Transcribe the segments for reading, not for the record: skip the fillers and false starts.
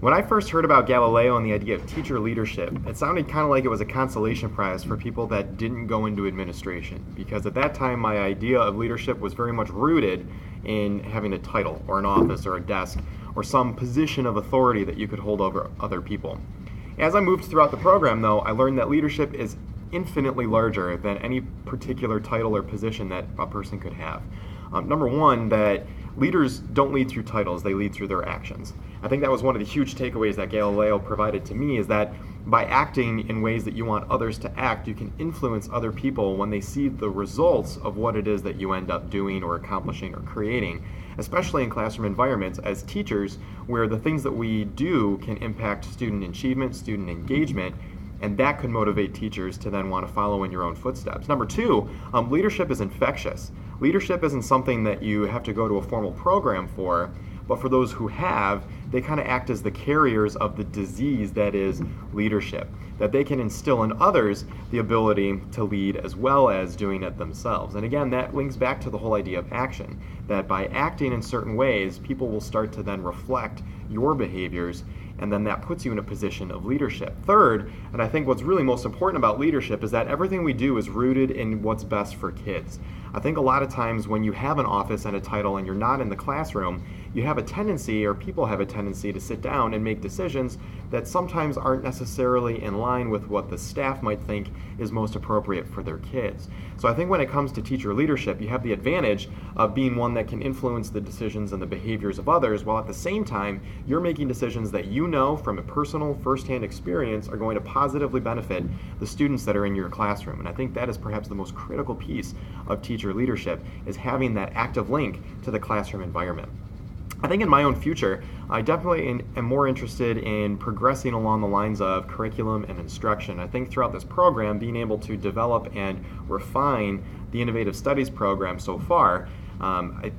When I first heard about Galileo and the idea of teacher leadership, it sounded kind of like it was a consolation prize for people that didn't go into administration, because at that time my idea of leadership was very much rooted in having a title or an office or a desk or some position of authority that you could hold over other people. As I moved throughout the program, though, I learned that leadership is infinitely larger than any particular title or position that a person could have. Number one, that leaders don't lead through titles, they lead through their actions. I think that was one of the huge takeaways that Galileo provided to me, is that by acting in ways that you want others to act, you can influence other people when they see the results of what it is that you end up doing or accomplishing or creating, especially in classroom environments as teachers, where the things that we do can impact student achievement, student engagement, and that could motivate teachers to then want to follow in your own footsteps. Number two, leadership is infectious. Leadership isn't something that you have to go to a formal program for, but for those who have, they kind of act as the carriers of the disease that is leadership, that they can instill in others the ability to lead as well as doing it themselves. And again, that links back to the whole idea of action, that by acting in certain ways, people will start to then reflect your behaviors, and then that puts you in a position of leadership. Third, and I think what's really most important about leadership, is that everything we do is rooted in what's best for kids. I think a lot of times when you have an office and a title and you're not in the classroom, you have a tendency, or people have a tendency, to sit down and make decisions that sometimes aren't necessarily in line with what the staff might think is most appropriate for their kids. So I think when it comes to teacher leadership, you have the advantage of being one that can influence the decisions and the behaviors of others, while at the same time you're making decisions that you know from a personal first-hand experience are going to positively benefit the students that are in your classroom. And I think that is perhaps the most critical piece of teacher leadership, is having that active link to the classroom environment. I think in my own future, I definitely am more interested in progressing along the lines of curriculum and instruction. I think throughout this program, being able to develop and refine the Innovative Studies program so far, I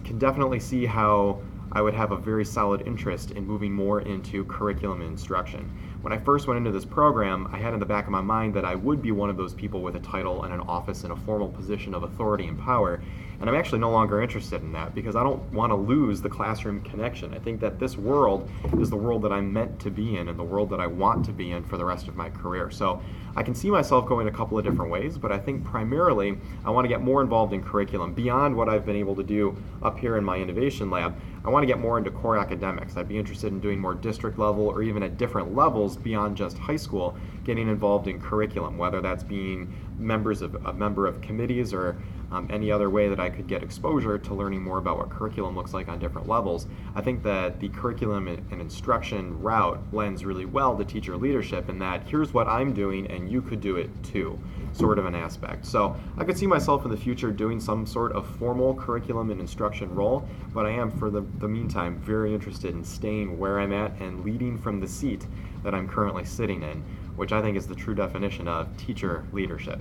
can definitely see how I would have a very solid interest in moving more into curriculum and instruction. When I first went into this program, I had in the back of my mind that I would be one of those people with a title and an office and a formal position of authority and power, and I'm actually no longer interested in that, because I don't want to lose the classroom connection. I think that this world is the world that I'm meant to be in and the world that I want to be in for the rest of my career. So I can see myself going a couple of different ways, but I think primarily I want to get more involved in curriculum beyond what I've been able to do up here in my innovation lab. I want to get more into core academics. I'd be interested in doing more district level, or even at different levels beyond just high school, getting involved in curriculum, whether that's being a member of committees, or any other way that I could get exposure to learning more about what curriculum looks like on different levels. I think that the curriculum and instruction route lends really well to teacher leadership, in that here's what I'm doing and you could do it too, sort of an aspect. So I could see myself in the future doing some sort of formal curriculum and instruction role, but I am, for the meantime, very interested in staying where I'm at and leading from the seat that I'm currently sitting in, which I think is the true definition of teacher leadership.